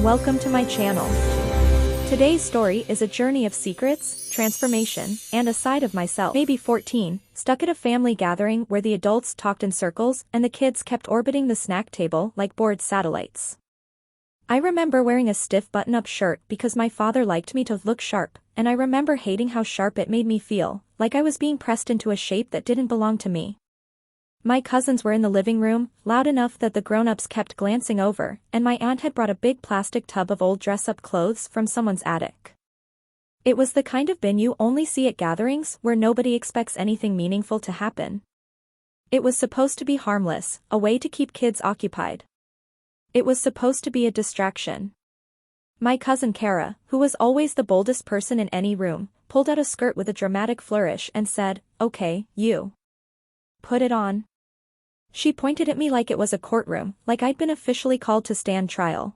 welcome to my channel. Today's story is a journey of secrets, transformation, and a side of myself. Maybe 14, stuck at a family gathering where the adults talked in circles and the kids kept orbiting the snack table like bored satellites. I remember wearing a stiff button-up shirt because my father liked me to look sharp, and I remember hating how sharp it made me feel, like I was being pressed into a shape that didn't belong to me. My cousins were in the living room, loud enough that the grown-ups kept glancing over, and my aunt had brought a big plastic tub of old dress-up clothes from someone's attic. It was the kind of bin you only see at gatherings where nobody expects anything meaningful to happen. It was supposed to be harmless, a way to keep kids occupied. It was supposed to be a distraction. My cousin Kara, who was always the boldest person in any room, pulled out a skirt with a dramatic flourish and said, "Okay, you. Put it on." She pointed at me like it was a courtroom, like I'd been officially called to stand trial.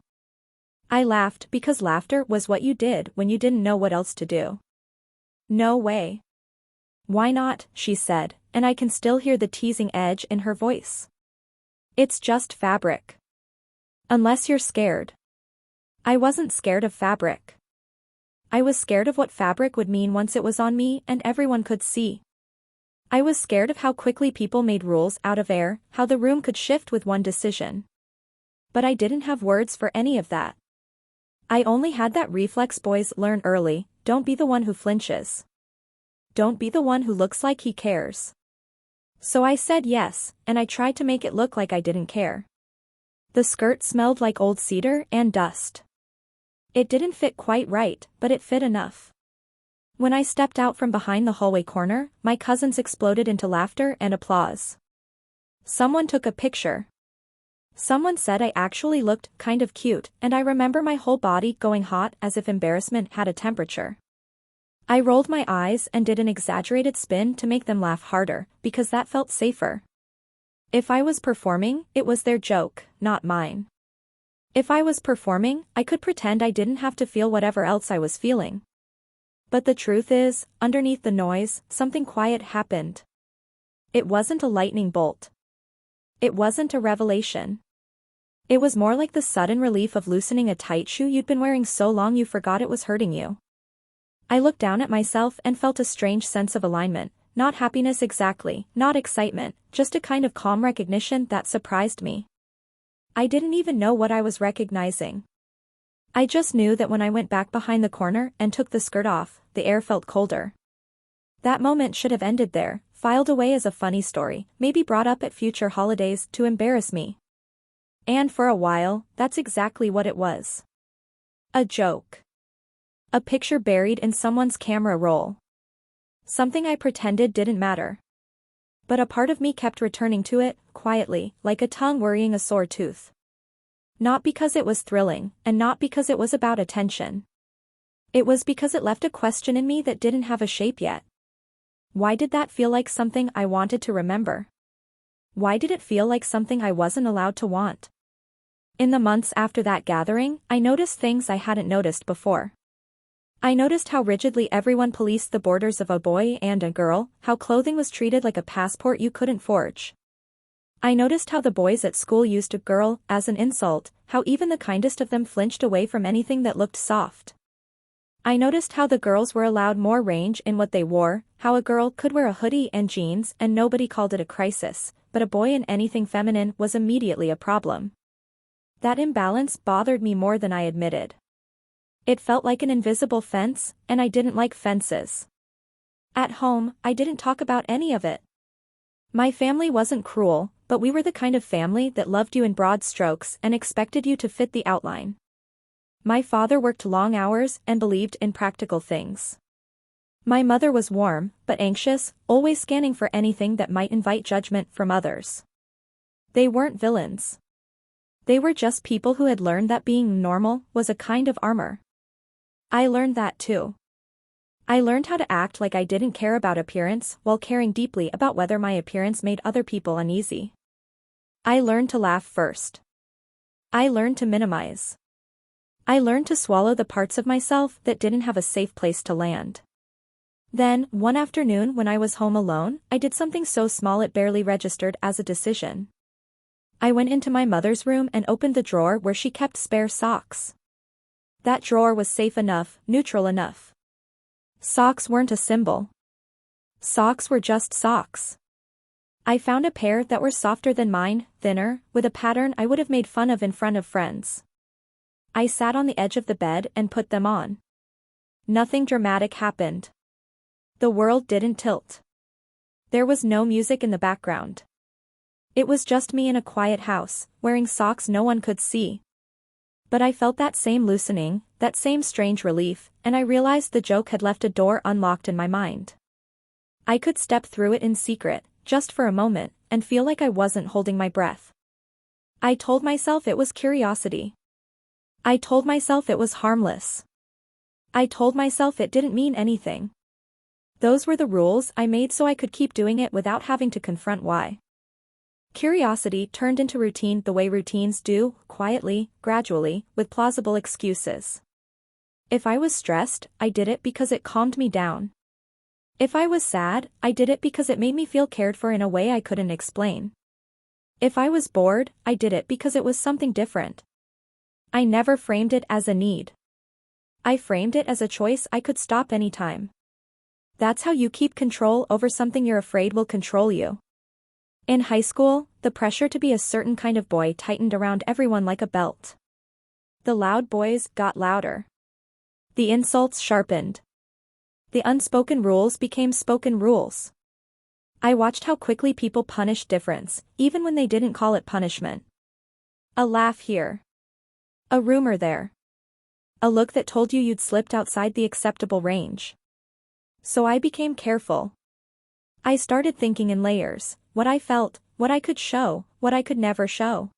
I laughed because laughter was what you did when you didn't know what else to do. "No way." "Why not?" she said, and I can still hear the teasing edge in her voice. "It's just fabric. Unless you're scared." I wasn't scared of fabric. I was scared of what fabric would mean once it was on me and everyone could see. I was scared of how quickly people made rules out of air, how the room could shift with one decision. But I didn't have words for any of that. I only had that reflex boys learn early: don't be the one who flinches. Don't be the one who looks like he cares. So I said yes, and I tried to make it look like I didn't care. The skirt smelled like old cedar and dust. It didn't fit quite right, but it fit enough. When I stepped out from behind the hallway corner, my cousins exploded into laughter and applause. Someone took a picture. Someone said I actually looked kind of cute, and I remember my whole body going hot as if embarrassment had a temperature. I rolled my eyes and did an exaggerated spin to make them laugh harder, because that felt safer. If I was performing, it was their joke, not mine. If I was performing, I could pretend I didn't have to feel whatever else I was feeling. But the truth is, underneath the noise, something quiet happened. It wasn't a lightning bolt. It wasn't a revelation. It was more like the sudden relief of loosening a tight shoe you'd been wearing so long you forgot it was hurting you. I looked down at myself and felt a strange sense of alignment, not happiness exactly, not excitement, just a kind of calm recognition that surprised me. I didn't even know what I was recognizing. I just knew that when I went back behind the corner and took the skirt off, the air felt colder. That moment should have ended there, filed away as a funny story, maybe brought up at future holidays to embarrass me. And for a while, that's exactly what it was. A joke. A picture buried in someone's camera roll. Something I pretended didn't matter. But a part of me kept returning to it, quietly, like a tongue worrying a sore tooth. Not because it was thrilling, and not because it was about attention. It was because it left a question in me that didn't have a shape yet. Why did that feel like something I wanted to remember? Why did it feel like something I wasn't allowed to want? In the months after that gathering, I noticed things I hadn't noticed before. I noticed how rigidly everyone policed the borders of a boy and a girl, how clothing was treated like a passport you couldn't forge. I noticed how the boys at school used a girl as an insult, how even the kindest of them flinched away from anything that looked soft. I noticed how the girls were allowed more range in what they wore, how a girl could wear a hoodie and jeans and nobody called it a crisis, but a boy in anything feminine was immediately a problem. That imbalance bothered me more than I admitted. It felt like an invisible fence, and I didn't like fences. At home, I didn't talk about any of it. My family wasn't cruel, but we were the kind of family that loved you in broad strokes and expected you to fit the outline. My father worked long hours and believed in practical things. My mother was warm, but anxious, always scanning for anything that might invite judgment from others. They weren't villains. They were just people who had learned that being normal was a kind of armor. I learned that too. I learned how to act like I didn't care about appearance while caring deeply about whether my appearance made other people uneasy. I learned to laugh first. I learned to minimize. I learned to swallow the parts of myself that didn't have a safe place to land. Then, one afternoon when I was home alone, I did something so small it barely registered as a decision. I went into my mother's room and opened the drawer where she kept spare socks. That drawer was safe enough, neutral enough. Socks weren't a symbol. Socks were just socks. I found a pair that were softer than mine, thinner, with a pattern I would have made fun of in front of friends. I sat on the edge of the bed and put them on. Nothing dramatic happened. The world didn't tilt. There was no music in the background. It was just me in a quiet house, wearing socks no one could see. But I felt that same loosening, that same strange relief, and I realized the joke had left a door unlocked in my mind. I could step through it in secret, just for a moment, and feel like I wasn't holding my breath. I told myself it was curiosity. I told myself it was harmless. I told myself it didn't mean anything. Those were the rules I made so I could keep doing it without having to confront why. Curiosity turned into routine the way routines do, quietly, gradually, with plausible excuses. If I was stressed, I did it because it calmed me down. If I was sad, I did it because it made me feel cared for in a way I couldn't explain. If I was bored, I did it because it was something different. I never framed it as a need. I framed it as a choice I could stop anytime. That's how you keep control over something you're afraid will control you. In high school, the pressure to be a certain kind of boy tightened around everyone like a belt. The loud boys got louder. The insults sharpened. The unspoken rules became spoken rules. I watched how quickly people punished difference, even when they didn't call it punishment. A laugh here. A rumor there. A look that told you you'd slipped outside the acceptable range. So I became careful. I started thinking in layers, what I felt, what I could show, what I could never show.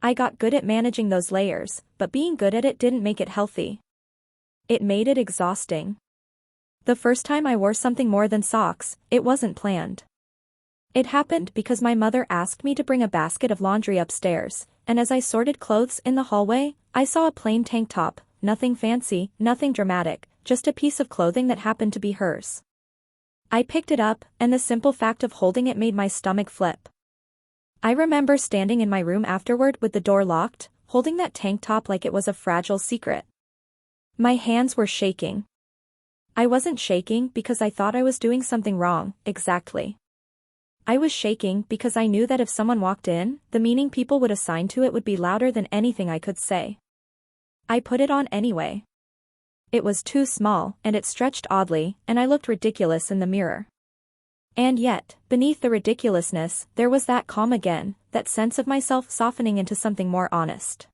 I got good at managing those layers, but being good at it didn't make it healthy. It made it exhausting. The first time I wore something more than socks, it wasn't planned. It happened because my mother asked me to bring a basket of laundry upstairs, and as I sorted clothes in the hallway, I saw a plain tank top, nothing fancy, nothing dramatic, just a piece of clothing that happened to be hers. I picked it up, and the simple fact of holding it made my stomach flip. I remember standing in my room afterward with the door locked, holding that tank top like it was a fragile secret. My hands were shaking. I wasn't shaking because I thought I was doing something wrong, exactly. I was shaking because I knew that if someone walked in, the meaning people would assign to it would be louder than anything I could say. I put it on anyway. It was too small, and it stretched oddly, and I looked ridiculous in the mirror. And yet, beneath the ridiculousness, there was that calm again, that sense of myself softening into something more honest.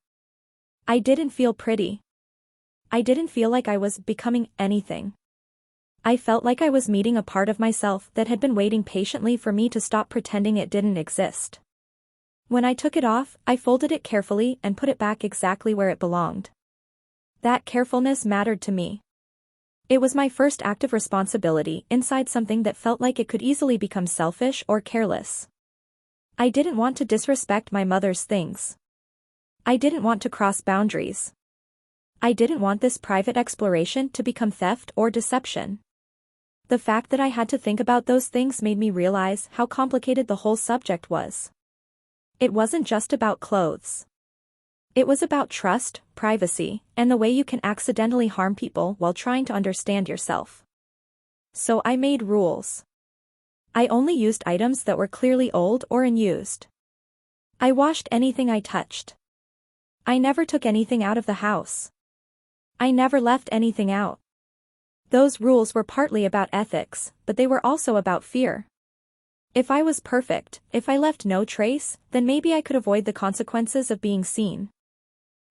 I didn't feel pretty. I didn't feel like I was becoming anything. I felt like I was meeting a part of myself that had been waiting patiently for me to stop pretending it didn't exist. When I took it off, I folded it carefully and put it back exactly where it belonged. That carefulness mattered to me. It was my first act of responsibility inside something that felt like it could easily become selfish or careless. I didn't want to disrespect my mother's things. I didn't want to cross boundaries. I didn't want this private exploration to become theft or deception. The fact that I had to think about those things made me realize how complicated the whole subject was. It wasn't just about clothes. It was about trust, privacy, and the way you can accidentally harm people while trying to understand yourself. So I made rules. I only used items that were clearly old or unused. I washed anything I touched. I never took anything out of the house. I never left anything out. Those rules were partly about ethics, but they were also about fear. If I was perfect, if I left no trace, then maybe I could avoid the consequences of being seen.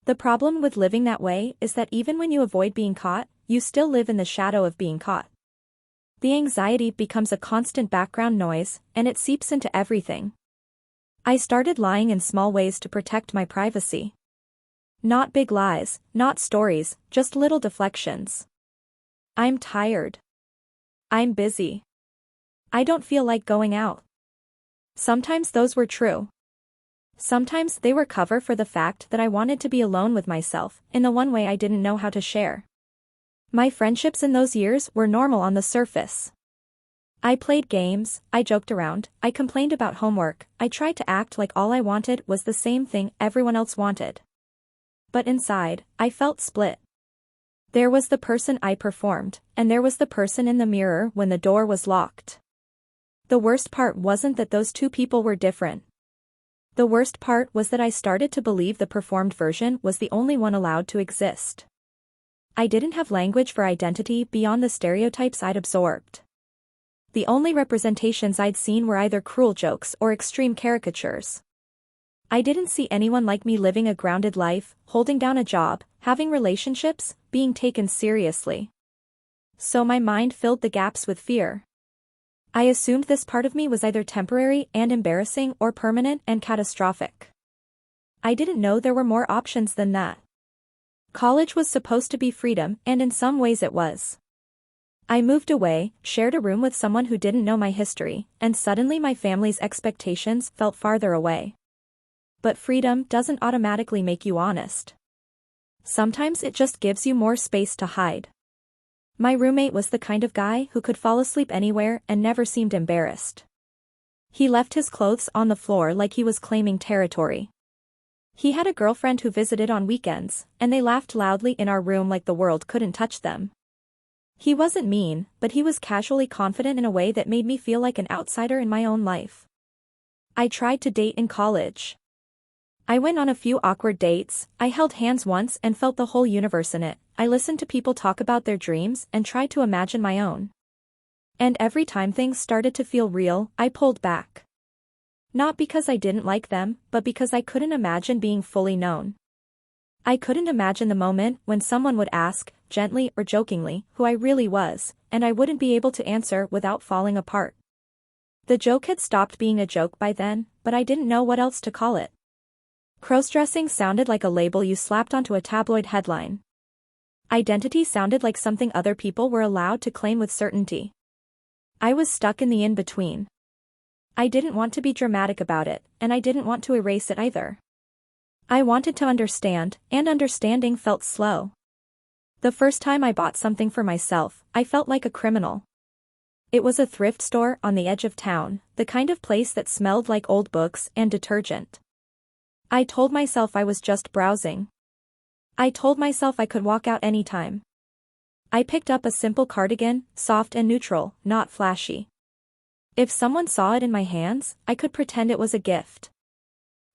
The problem with living that way is that even when you avoid being caught, you still live in the shadow of being caught. The anxiety becomes a constant background noise, and it seeps into everything. I started lying in small ways to protect my privacy. Not big lies, not stories, just little deflections. I'm tired. I'm busy. I don't feel like going out. Sometimes those were true. Sometimes they were cover for the fact that I wanted to be alone with myself, in the one way I didn't know how to share. My friendships in those years were normal on the surface. I played games, I joked around, I complained about homework, I tried to act like all I wanted was the same thing everyone else wanted. But inside, I felt split. There was the person I performed, and there was the person in the mirror when the door was locked. The worst part wasn't that those two people were different. The worst part was that I started to believe the performed version was the only one allowed to exist. I didn't have language for identity beyond the stereotypes I'd absorbed. The only representations I'd seen were either cruel jokes or extreme caricatures. I didn't see anyone like me living a grounded life, holding down a job, having relationships, being taken seriously. So my mind filled the gaps with fear. I assumed this part of me was either temporary and embarrassing or permanent and catastrophic. I didn't know there were more options than that. College was supposed to be freedom, and in some ways it was. I moved away, shared a room with someone who didn't know my history, and suddenly my family's expectations felt farther away. But freedom doesn't automatically make you honest. Sometimes it just gives you more space to hide. My roommate was the kind of guy who could fall asleep anywhere and never seemed embarrassed. He left his clothes on the floor like he was claiming territory. He had a girlfriend who visited on weekends, and they laughed loudly in our room like the world couldn't touch them. He wasn't mean, but he was casually confident in a way that made me feel like an outsider in my own life. I tried to date in college. I went on a few awkward dates, I held hands once and felt the whole universe in it. I listened to people talk about their dreams and tried to imagine my own. And every time things started to feel real, I pulled back. Not because I didn't like them, but because I couldn't imagine being fully known. I couldn't imagine the moment when someone would ask, gently or jokingly, who I really was, and I wouldn't be able to answer without falling apart. The joke had stopped being a joke by then, but I didn't know what else to call it. Crossdressing sounded like a label you slapped onto a tabloid headline. Identity sounded like something other people were allowed to claim with certainty. I was stuck in the in-between. I didn't want to be dramatic about it, and I didn't want to erase it either. I wanted to understand, and understanding felt slow. The first time I bought something for myself, I felt like a criminal. It was a thrift store on the edge of town, the kind of place that smelled like old books and detergent. I told myself I was just browsing. I told myself I could walk out anytime. I picked up a simple cardigan, soft and neutral, not flashy. If someone saw it in my hands, I could pretend it was a gift.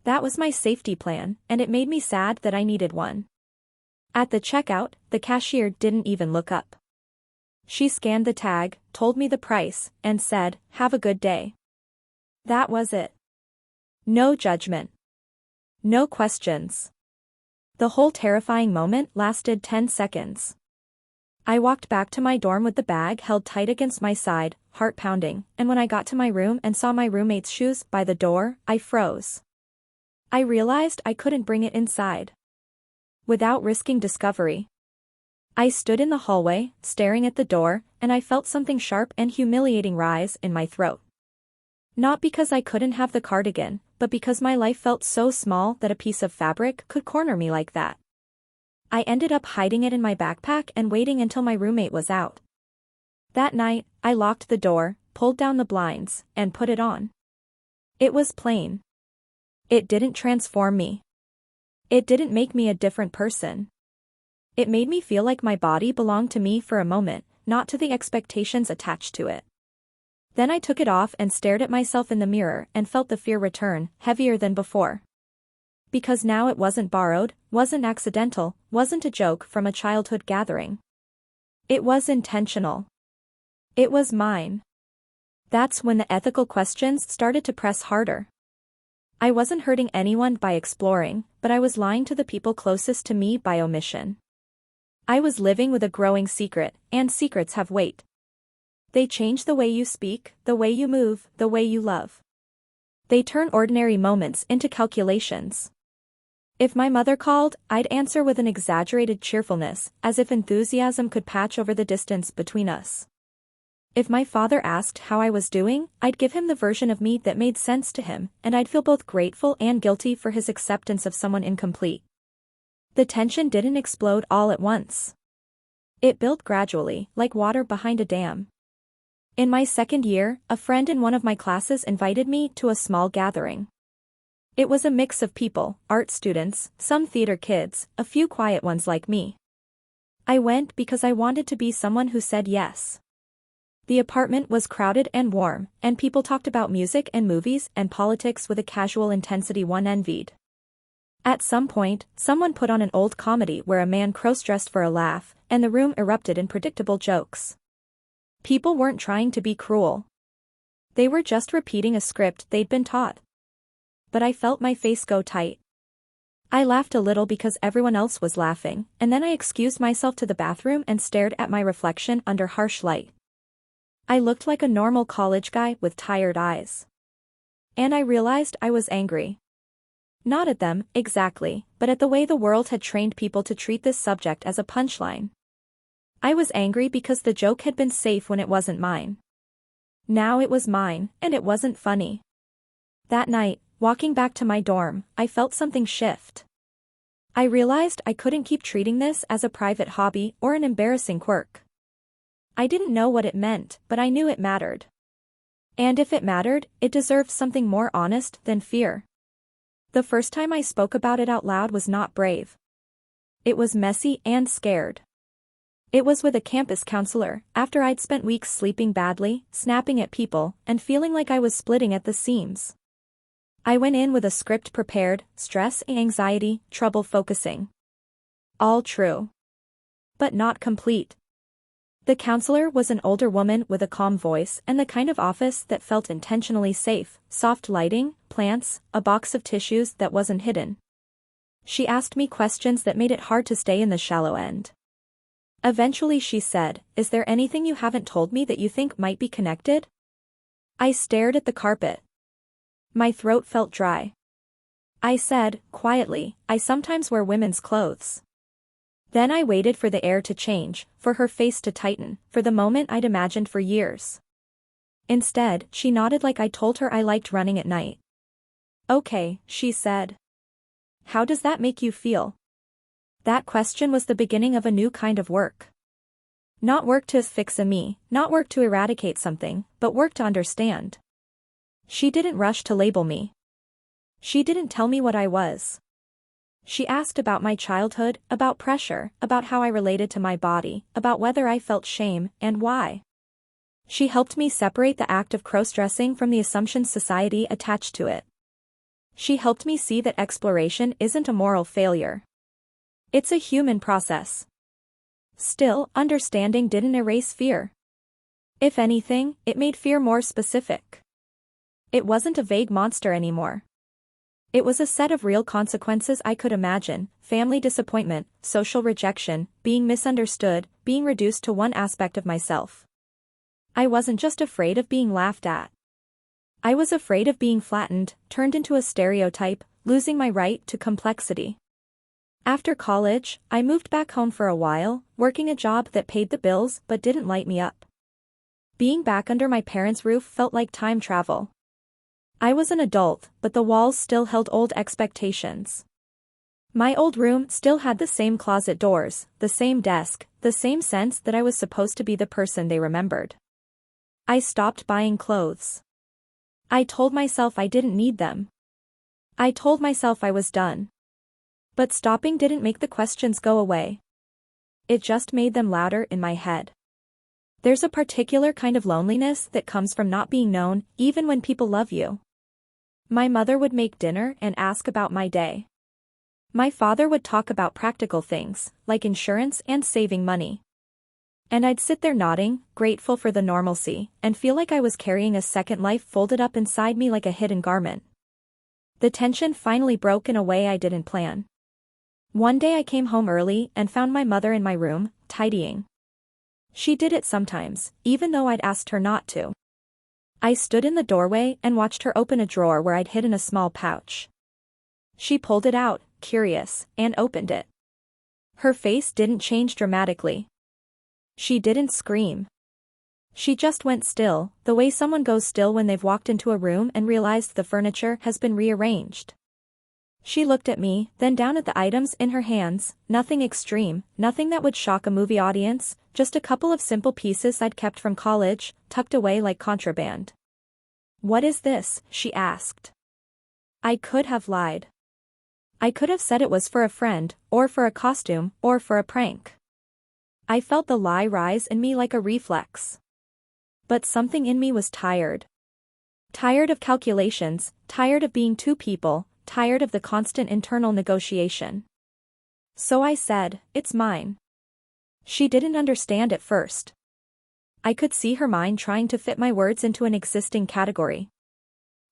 That was my safety plan, and it made me sad that I needed one. At the checkout, the cashier didn't even look up. She scanned the tag, told me the price, and said, "Have a good day." That was it. No judgment. No questions. The whole terrifying moment lasted 10 seconds. I walked back to my dorm with the bag held tight against my side, heart pounding, and when I got to my room and saw my roommate's shoes by the door, I froze. I realized I couldn't bring it inside. Without risking discovery. I stood in the hallway, staring at the door, and I felt something sharp and humiliating rise in my throat. Not because I couldn't have the cardigan, but because my life felt so small that a piece of fabric could corner me like that. I ended up hiding it in my backpack and waiting until my roommate was out. That night, I locked the door, pulled down the blinds, and put it on. It was plain. It didn't transform me. It didn't make me a different person. It made me feel like my body belonged to me for a moment, not to the expectations attached to it. Then I took it off and stared at myself in the mirror and felt the fear return, heavier than before. Because now it wasn't borrowed, wasn't accidental, wasn't a joke from a childhood gathering. It was intentional. It was mine. That's when the ethical questions started to press harder. I wasn't hurting anyone by exploring, but I was lying to the people closest to me by omission. I was living with a growing secret, and secrets have weight. They change the way you speak, the way you move, the way you love. They turn ordinary moments into calculations. If my mother called, I'd answer with an exaggerated cheerfulness, as if enthusiasm could patch over the distance between us. If my father asked how I was doing, I'd give him the version of me that made sense to him, and I'd feel both grateful and guilty for his acceptance of someone incomplete. The tension didn't explode all at once. It built gradually, like water behind a dam. In my second year, a friend in one of my classes invited me to a small gathering. It was a mix of people, art students, some theater kids, a few quiet ones like me. I went because I wanted to be someone who said yes. The apartment was crowded and warm, and people talked about music and movies and politics with a casual intensity one envied. At some point, someone put on an old comedy where a man cross-dressed for a laugh, and the room erupted in predictable jokes. People weren't trying to be cruel. They were just repeating a script they'd been taught. But I felt my face go tight. I laughed a little because everyone else was laughing, and then I excused myself to the bathroom and stared at my reflection under harsh light. I looked like a normal college guy with tired eyes. And I realized I was angry. Not at them, exactly, but at the way the world had trained people to treat this subject as a punchline. I was angry because the joke had been safe when it wasn't mine. Now it was mine, and it wasn't funny. That night, walking back to my dorm, I felt something shift. I realized I couldn't keep treating this as a private hobby or an embarrassing quirk. I didn't know what it meant, but I knew it mattered. And if it mattered, it deserved something more honest than fear. The first time I spoke about it out loud was not brave. It was messy and scared. It was with a campus counselor, after I'd spent weeks sleeping badly, snapping at people, and feeling like I was splitting at the seams. I went in with a script prepared: stress, anxiety, trouble focusing. All true. But not complete. The counselor was an older woman with a calm voice and the kind of office that felt intentionally safe: soft lighting, plants, a box of tissues that wasn't hidden. She asked me questions that made it hard to stay in the shallow end. Eventually she said, "Is there anything you haven't told me that you think might be connected?" I stared at the carpet. My throat felt dry. I said, quietly, "I sometimes wear women's clothes." Then I waited for the air to change, for her face to tighten, for the moment I'd imagined for years. Instead, she nodded like I told her I liked running at night. "Okay," she said. "How does that make you feel?" That question was the beginning of a new kind of work. Not work to fix a me, not work to eradicate something, but work to understand. She didn't rush to label me. She didn't tell me what I was. She asked about my childhood, about pressure, about how I related to my body, about whether I felt shame, and why. She helped me separate the act of crossdressing from the assumptions society attached to it. She helped me see that exploration isn't a moral failure. It's a human process. Still, understanding didn't erase fear. If anything, it made fear more specific. It wasn't a vague monster anymore. It was a set of real consequences I could imagine: family disappointment, social rejection, being misunderstood, being reduced to one aspect of myself. I wasn't just afraid of being laughed at. I was afraid of being flattened, turned into a stereotype, losing my right to complexity. After college, I moved back home for a while, working a job that paid the bills but didn't light me up. Being back under my parents' roof felt like time travel. I was an adult, but the walls still held old expectations. My old room still had the same closet doors, the same desk, the same sense that I was supposed to be the person they remembered. I stopped buying clothes. I told myself I didn't need them. I told myself I was done. But stopping didn't make the questions go away. It just made them louder in my head. There's a particular kind of loneliness that comes from not being known, even when people love you. My mother would make dinner and ask about my day. My father would talk about practical things, like insurance and saving money. And I'd sit there nodding, grateful for the normalcy, and feel like I was carrying a second life folded up inside me like a hidden garment. The tension finally broke in a way I didn't plan. One day I came home early and found my mother in my room, tidying. She did it sometimes, even though I'd asked her not to. I stood in the doorway and watched her open a drawer where I'd hidden a small pouch. She pulled it out, curious, and opened it. Her face didn't change dramatically. She didn't scream. She just went still, the way someone goes still when they've walked into a room and realized the furniture has been rearranged. She looked at me, then down at the items in her hands, nothing extreme, nothing that would shock a movie audience, just a couple of simple pieces I'd kept from college, tucked away like contraband. "What is this?" she asked. I could have lied. I could have said it was for a friend, or for a costume, or for a prank. I felt the lie rise in me like a reflex. But something in me was tired. Tired of calculations, tired of being two people, tired of the constant internal negotiation. So I said, "It's mine." She didn't understand at first. I could see her mind trying to fit my words into an existing category.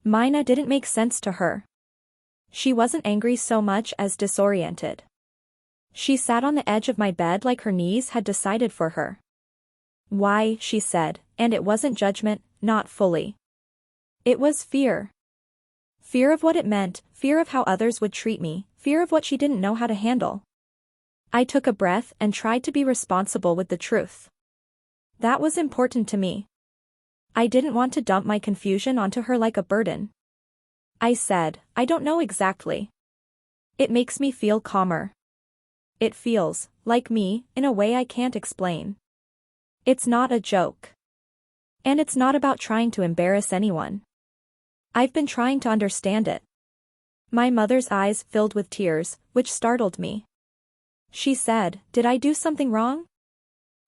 Mine didn't make sense to her. She wasn't angry so much as disoriented. She sat on the edge of my bed like her knees had decided for her. "Why?" she said, and it wasn't judgment, not fully. It was fear. Fear of what it meant, fear of how others would treat me, fear of what she didn't know how to handle. I took a breath and tried to be responsible with the truth. That was important to me. I didn't want to dump my confusion onto her like a burden. I said, "I don't know exactly. It makes me feel calmer. It feels, like me, in a way I can't explain. It's not a joke. And it's not about trying to embarrass anyone. I've been trying to understand it." My mother's eyes filled with tears, which startled me. She said, "Did I do something wrong?"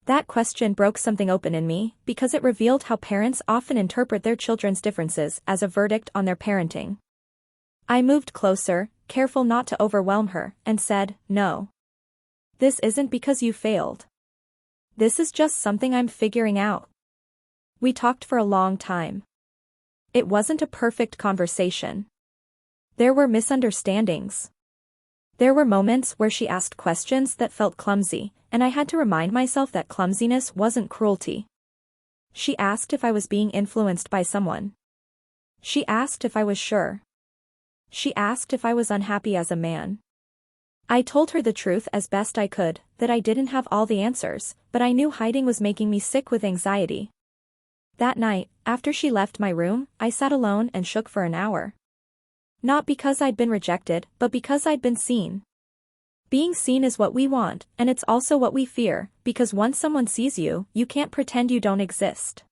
That question broke something open in me, because it revealed how parents often interpret their children's differences as a verdict on their parenting. I moved closer, careful not to overwhelm her, and said, "No. This isn't because you failed. This is just something I'm figuring out." We talked for a long time. It wasn't a perfect conversation. There were misunderstandings. There were moments where she asked questions that felt clumsy, and I had to remind myself that clumsiness wasn't cruelty. She asked if I was being influenced by someone. She asked if I was sure. She asked if I was unhappy as a man. I told her the truth as best I could, that I didn't have all the answers, but I knew hiding was making me sick with anxiety. That night, after she left my room, I sat alone and shook for an hour. Not because I'd been rejected, but because I'd been seen. Being seen is what we want, and it's also what we fear, because once someone sees you, you can't pretend you don't exist.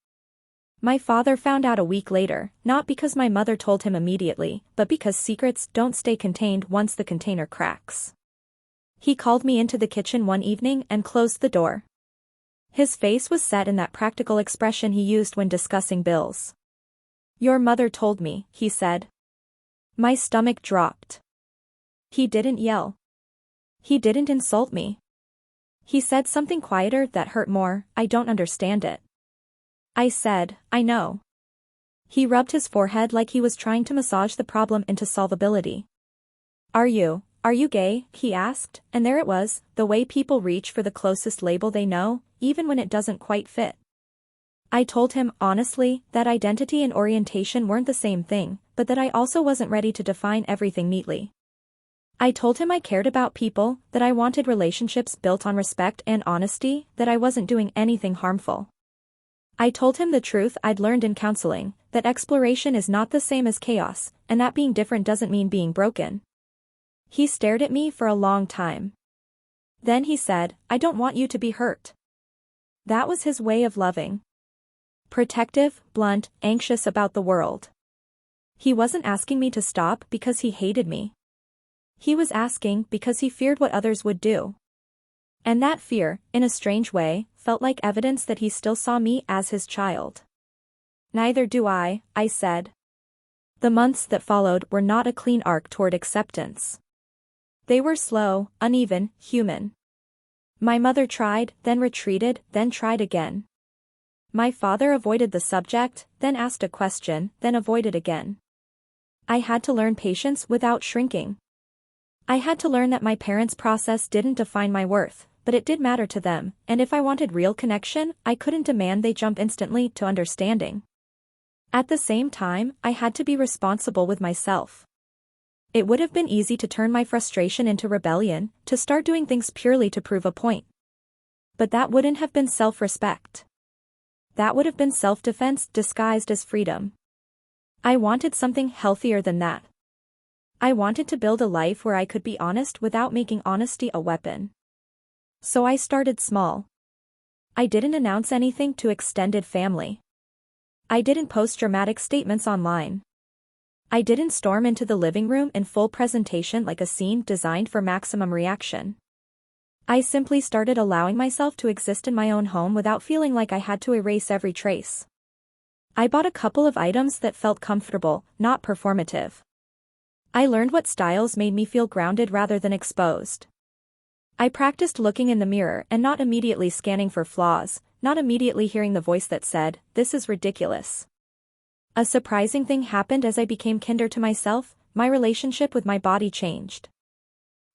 My father found out a week later, not because my mother told him immediately, but because secrets don't stay contained once the container cracks. He called me into the kitchen one evening and closed the door. His face was set in that practical expression he used when discussing bills. "Your mother told me," he said. My stomach dropped. He didn't yell. He didn't insult me. He said something quieter that hurt more, "I don't understand it." I said, "I know." He rubbed his forehead like he was trying to massage the problem into solvability. Are you gay?" he asked, and there it was, the way people reach for the closest label they know, even when it doesn't quite fit. I told him, honestly, that identity and orientation weren't the same thing, but that I also wasn't ready to define everything neatly. I told him I cared about people, that I wanted relationships built on respect and honesty, that I wasn't doing anything harmful. I told him the truth I'd learned in counseling, that exploration is not the same as chaos, and that being different doesn't mean being broken. He stared at me for a long time. Then he said, "I don't want you to be hurt." That was his way of loving. Protective, blunt, anxious about the world. He wasn't asking me to stop because he hated me. He was asking because he feared what others would do. And that fear, in a strange way, felt like evidence that he still saw me as his child. "Neither do I," I said. The months that followed were not a clean arc toward acceptance. They were slow, uneven, human. My mother tried, then retreated, then tried again. My father avoided the subject, then asked a question, then avoided again. I had to learn patience without shrinking. I had to learn that my parents' process didn't define my worth, but it did matter to them, and if I wanted real connection, I couldn't demand they jump instantly to understanding. At the same time, I had to be responsible with myself. It would have been easy to turn my frustration into rebellion, to start doing things purely to prove a point. But that wouldn't have been self-respect. That would have been self-defense disguised as freedom. I wanted something healthier than that. I wanted to build a life where I could be honest without making honesty a weapon. So I started small. I didn't announce anything to extended family. I didn't post dramatic statements online. I didn't storm into the living room in full presentation like a scene designed for maximum reaction. I simply started allowing myself to exist in my own home without feeling like I had to erase every trace. I bought a couple of items that felt comfortable, not performative. I learned what styles made me feel grounded rather than exposed. I practiced looking in the mirror and not immediately scanning for flaws, not immediately hearing the voice that said, "This is ridiculous." A surprising thing happened as I became kinder to myself. My relationship with my body changed.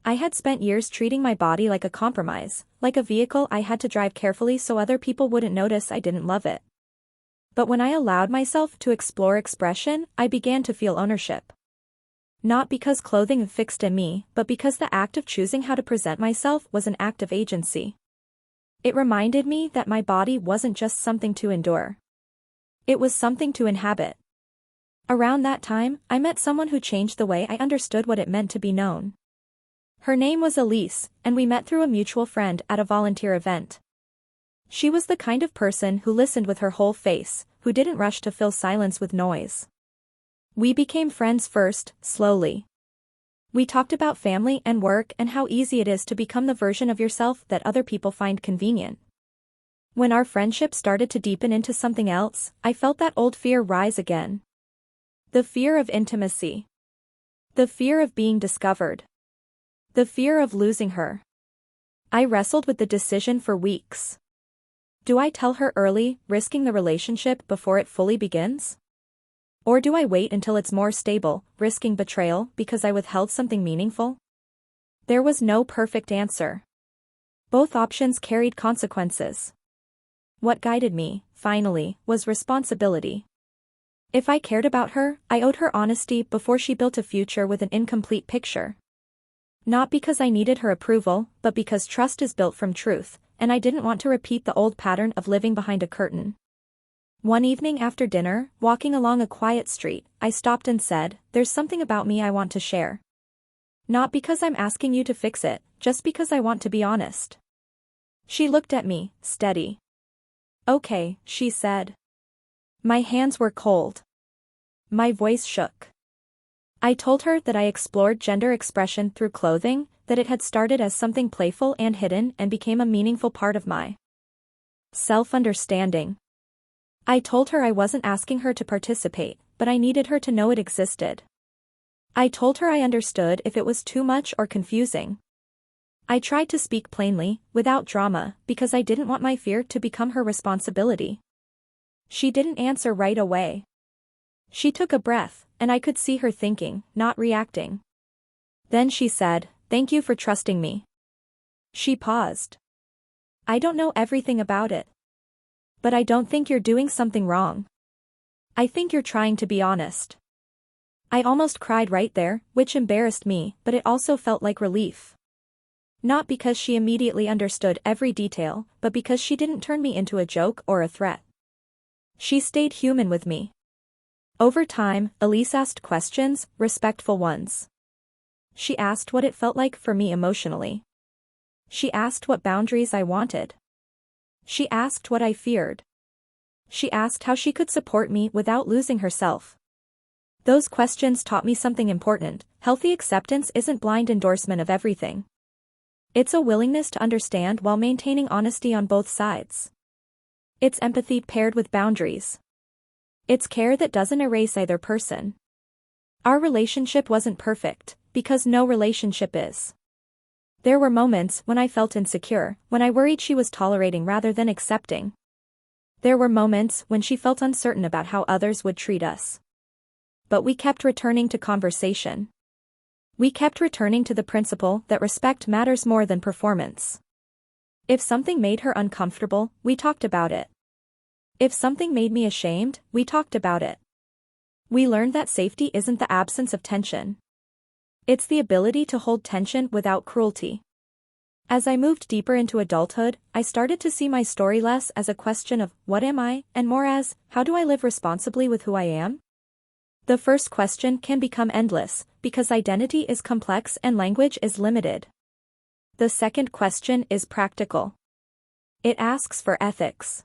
I had spent years treating my body like a compromise, like a vehicle I had to drive carefully so other people wouldn't notice I didn't love it. But when I allowed myself to explore expression, I began to feel ownership. Not because clothing fixed in me, but because the act of choosing how to present myself was an act of agency. It reminded me that my body wasn't just something to endure. It was something to inhabit. Around that time, I met someone who changed the way I understood what it meant to be known. Her name was Elise, and we met through a mutual friend at a volunteer event. She was the kind of person who listened with her whole face, who didn't rush to fill silence with noise. We became friends first, slowly. We talked about family and work and how easy it is to become the version of yourself that other people find convenient. When our friendship started to deepen into something else, I felt that old fear rise again. The fear of intimacy. The fear of being discovered. The fear of losing her. I wrestled with the decision for weeks. Do I tell her early, risking the relationship before it fully begins? Or do I wait until it's more stable, risking betrayal because I withheld something meaningful? There was no perfect answer. Both options carried consequences. What guided me, finally, was responsibility. If I cared about her, I owed her honesty before she built a future with an incomplete picture. Not because I needed her approval, but because trust is built from truth, and I didn't want to repeat the old pattern of living behind a curtain. One evening after dinner, walking along a quiet street, I stopped and said, "There's something about me I want to share. Not because I'm asking you to fix it, just because I want to be honest." She looked at me, steady. "Okay," she said. My hands were cold. My voice shook. I told her that I explored gender expression through clothing, that it had started as something playful and hidden and became a meaningful part of my self-understanding. I told her I wasn't asking her to participate, but I needed her to know it existed. I told her I understood if it was too much or confusing. I tried to speak plainly, without drama, because I didn't want my fear to become her responsibility. She didn't answer right away. She took a breath, and I could see her thinking, not reacting. Then she said, "Thank you for trusting me." She paused. "I don't know everything about it. But I don't think you're doing something wrong. I think you're trying to be honest." I almost cried right there, which embarrassed me, but it also felt like relief. Not because she immediately understood every detail, but because she didn't turn me into a joke or a threat. She stayed human with me. Over time, Elise asked questions, respectful ones. She asked what it felt like for me emotionally. She asked what boundaries I wanted. She asked what I feared. She asked how she could support me without losing herself. Those questions taught me something important. Healthy acceptance isn't blind endorsement of everything. It's a willingness to understand while maintaining honesty on both sides. It's empathy paired with boundaries. It's care that doesn't erase either person. Our relationship wasn't perfect, because no relationship is. There were moments when I felt insecure, when I worried she was tolerating rather than accepting. There were moments when she felt uncertain about how others would treat us. But we kept returning to conversation. We kept returning to the principle that respect matters more than performance. If something made her uncomfortable, we talked about it. If something made me ashamed, we talked about it. We learned that safety isn't the absence of tension. It's the ability to hold tension without cruelty. As I moved deeper into adulthood, I started to see my story less as a question of, what am I, and more as, how do I live responsibly with who I am? The first question can become endless, because identity is complex and language is limited. The second question is practical. It asks for ethics.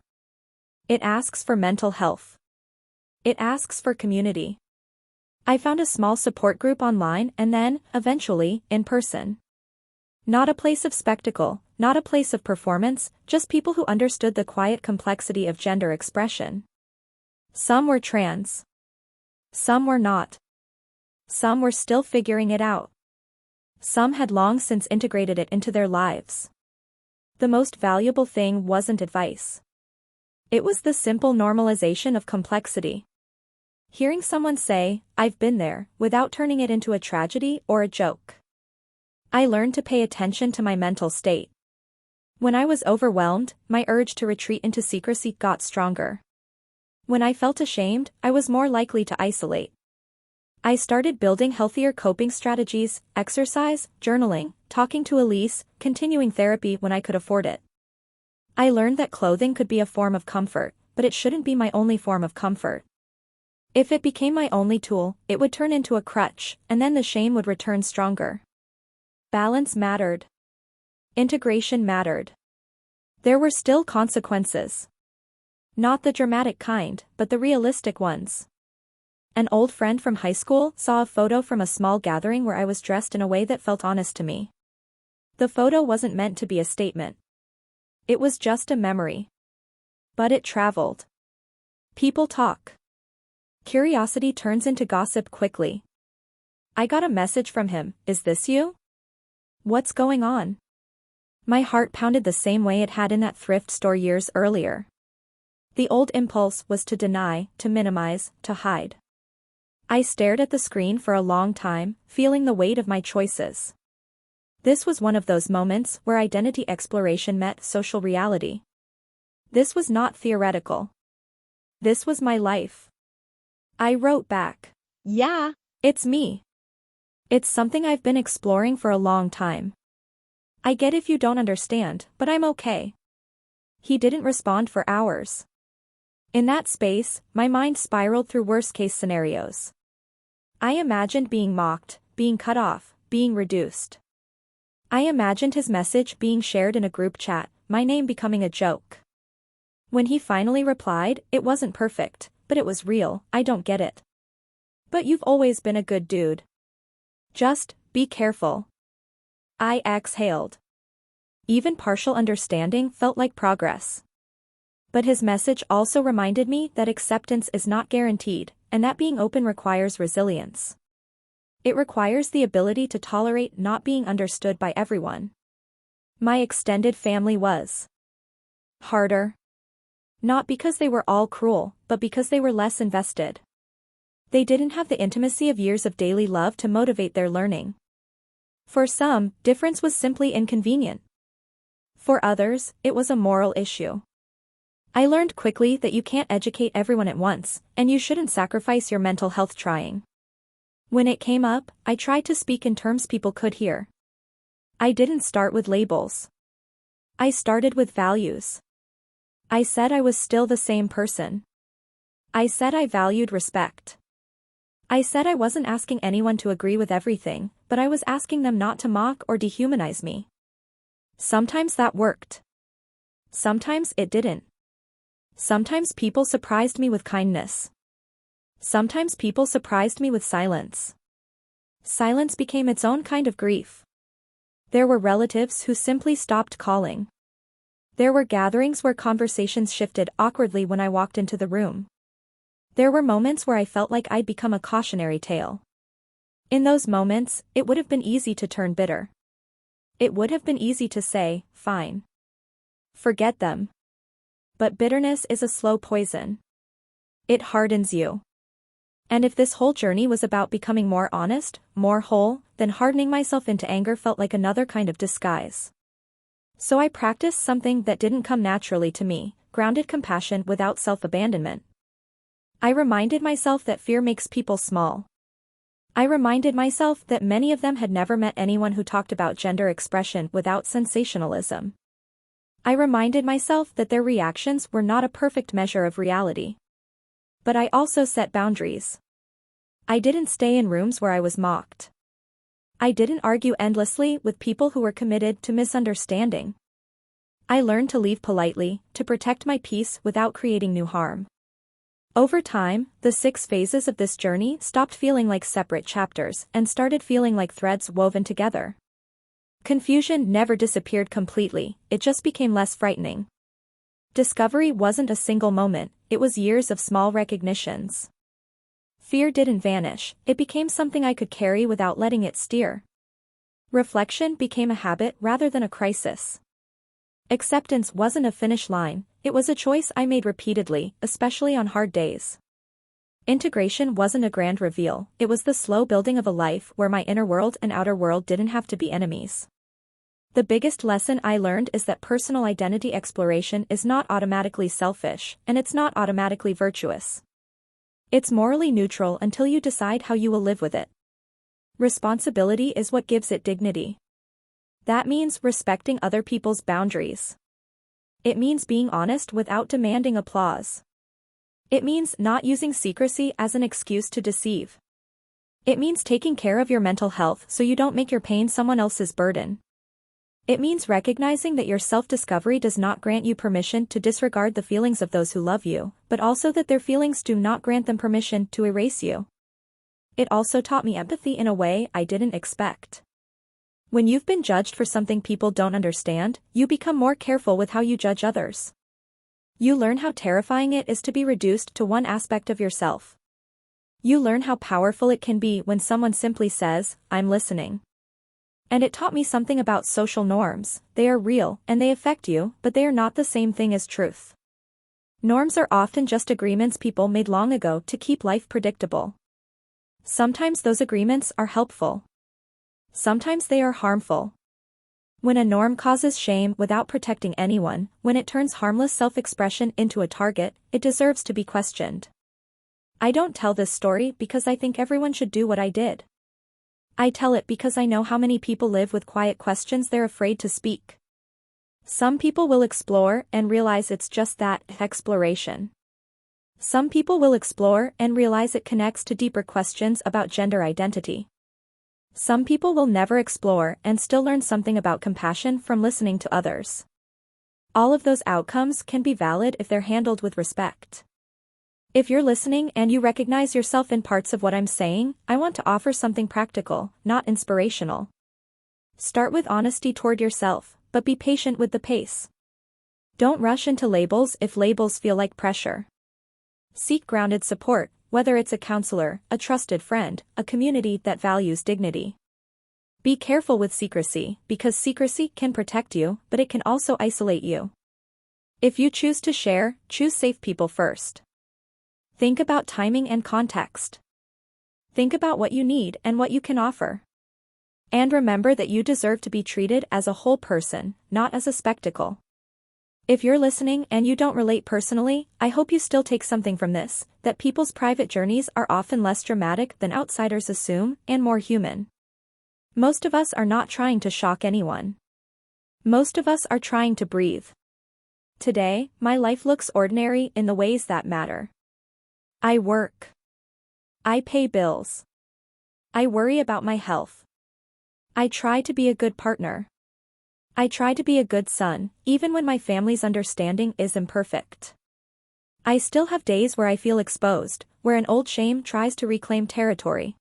It asks for mental health. It asks for community. I found a small support group online and then, eventually, in person. Not a place of spectacle, not a place of performance, just people who understood the quiet complexity of gender expression. Some were trans. Some were not. Some were still figuring it out. Some had long since integrated it into their lives. The most valuable thing wasn't advice. It was the simple normalization of complexity. Hearing someone say, "I've been there," without turning it into a tragedy or a joke. I learned to pay attention to my mental state. When I was overwhelmed, my urge to retreat into secrecy got stronger. When I felt ashamed, I was more likely to isolate. I started building healthier coping strategies, exercise, journaling, talking to Elise, continuing therapy when I could afford it. I learned that clothing could be a form of comfort, but it shouldn't be my only form of comfort. If it became my only tool, it would turn into a crutch, and then the shame would return stronger. Balance mattered. Integration mattered. There were still consequences. Not the dramatic kind, but the realistic ones. An old friend from high school saw a photo from a small gathering where I was dressed in a way that felt honest to me. The photo wasn't meant to be a statement. It was just a memory. But it traveled. People talk. Curiosity turns into gossip quickly. I got a message from him, "Is this you? What's going on?" My heart pounded the same way it had in that thrift store years earlier. The old impulse was to deny, to minimize, to hide. I stared at the screen for a long time, feeling the weight of my choices. This was one of those moments where identity exploration met social reality. This was not theoretical. This was my life. I wrote back, "Yeah, it's me. It's something I've been exploring for a long time. I get if you don't understand, but I'm okay." He didn't respond for hours. In that space, my mind spiraled through worst-case scenarios. I imagined being mocked, being cut off, being reduced. I imagined his message being shared in a group chat, my name becoming a joke. When he finally replied, it wasn't perfect, but it was real. "I don't get it. But you've always been a good dude. Just, be careful." I exhaled. Even partial understanding felt like progress. But his message also reminded me that acceptance is not guaranteed, and that being open requires resilience. It requires the ability to tolerate not being understood by everyone. My extended family was harder. Not because they were all cruel, but because they were less invested. They didn't have the intimacy of years of daily love to motivate their learning. For some, difference was simply inconvenient. For others, it was a moral issue. I learned quickly that you can't educate everyone at once, and you shouldn't sacrifice your mental health trying. When it came up, I tried to speak in terms people could hear. I didn't start with labels. I started with values. I said I was still the same person. I said I valued respect. I said I wasn't asking anyone to agree with everything, but I was asking them not to mock or dehumanize me. Sometimes that worked. Sometimes it didn't. Sometimes people surprised me with kindness. Sometimes people surprised me with silence. Silence became its own kind of grief. There were relatives who simply stopped calling. There were gatherings where conversations shifted awkwardly when I walked into the room. There were moments where I felt like I'd become a cautionary tale. In those moments, it would have been easy to turn bitter. It would have been easy to say, "Fine. Forget them." But bitterness is a slow poison. It hardens you. And if this whole journey was about becoming more honest, more whole, then hardening myself into anger felt like another kind of disguise. So I practiced something that didn't come naturally to me, grounded compassion without self-abandonment. I reminded myself that fear makes people small. I reminded myself that many of them had never met anyone who talked about gender expression without sensationalism. I reminded myself that their reactions were not a perfect measure of reality. But I also set boundaries. I didn't stay in rooms where I was mocked. I didn't argue endlessly with people who were committed to misunderstanding. I learned to leave politely, to protect my peace without creating new harm. Over time, the 6 phases of this journey stopped feeling like separate chapters and started feeling like threads woven together. Confusion never disappeared completely, it just became less frightening. Discovery wasn't a single moment, it was years of small recognitions. Fear didn't vanish, it became something I could carry without letting it steer. Reflection became a habit rather than a crisis. Acceptance wasn't a finish line, it was a choice I made repeatedly, especially on hard days. Integration wasn't a grand reveal, it was the slow building of a life where my inner world and outer world didn't have to be enemies. The biggest lesson I learned is that personal identity exploration is not automatically selfish, and it's not automatically virtuous. It's morally neutral until you decide how you will live with it. Responsibility is what gives it dignity. That means respecting other people's boundaries. It means being honest without demanding applause. It means not using secrecy as an excuse to deceive. It means taking care of your mental health so you don't make your pain someone else's burden. It means recognizing that your self-discovery does not grant you permission to disregard the feelings of those who love you, but also that their feelings do not grant them permission to erase you. It also taught me empathy in a way I didn't expect. When you've been judged for something people don't understand, you become more careful with how you judge others. You learn how terrifying it is to be reduced to one aspect of yourself. You learn how powerful it can be when someone simply says, "I'm listening." And it taught me something about social norms. They are real, and they affect you, but they are not the same thing as truth. Norms are often just agreements people made long ago to keep life predictable. Sometimes those agreements are helpful. Sometimes they are harmful. When a norm causes shame without protecting anyone, when it turns harmless self-expression into a target, it deserves to be questioned. I don't tell this story because I think everyone should do what I did. I tell it because I know how many people live with quiet questions they're afraid to speak. Some people will explore and realize it's just that, exploration. Some people will explore and realize it connects to deeper questions about gender identity. Some people will never explore and still learn something about compassion from listening to others. All of those outcomes can be valid if they're handled with respect. If you're listening and you recognize yourself in parts of what I'm saying, I want to offer something practical, not inspirational. Start with honesty toward yourself, but be patient with the pace. Don't rush into labels if labels feel like pressure. Seek grounded support, whether it's a counselor, a trusted friend, a community that values dignity. Be careful with secrecy, because secrecy can protect you, but it can also isolate you. If you choose to share, choose safe people first. Think about timing and context. Think about what you need and what you can offer. And remember that you deserve to be treated as a whole person, not as a spectacle. If you're listening and you don't relate personally, I hope you still take something from this, that people's private journeys are often less dramatic than outsiders assume, and more human. Most of us are not trying to shock anyone. Most of us are trying to breathe. Today, my life looks ordinary in the ways that matter. I work. I pay bills. I worry about my health. I try to be a good partner. I try to be a good son, even when my family's understanding is imperfect. I still have days where I feel exposed, where an old shame tries to reclaim territory.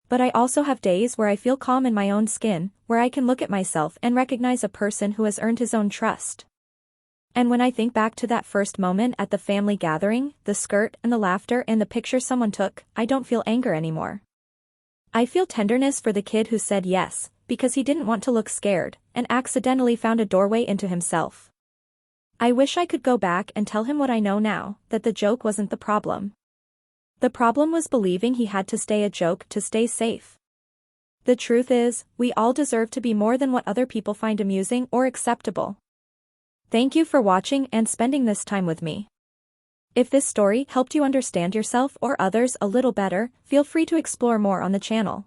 But I also have days where I feel calm in my own skin, where I can look at myself and recognize a person who has earned his own trust. And when I think back to that first moment at the family gathering, the skirt and the laughter and the picture someone took, I don't feel anger anymore. I feel tenderness for the kid who said yes, because he didn't want to look scared, and accidentally found a doorway into himself. I wish I could go back and tell him what I know now, that the joke wasn't the problem. The problem was believing he had to stay a joke to stay safe. The truth is, we all deserve to be more than what other people find amusing or acceptable. Thank you for watching and spending this time with me. If this story helped you understand yourself or others a little better, feel free to explore more on the channel.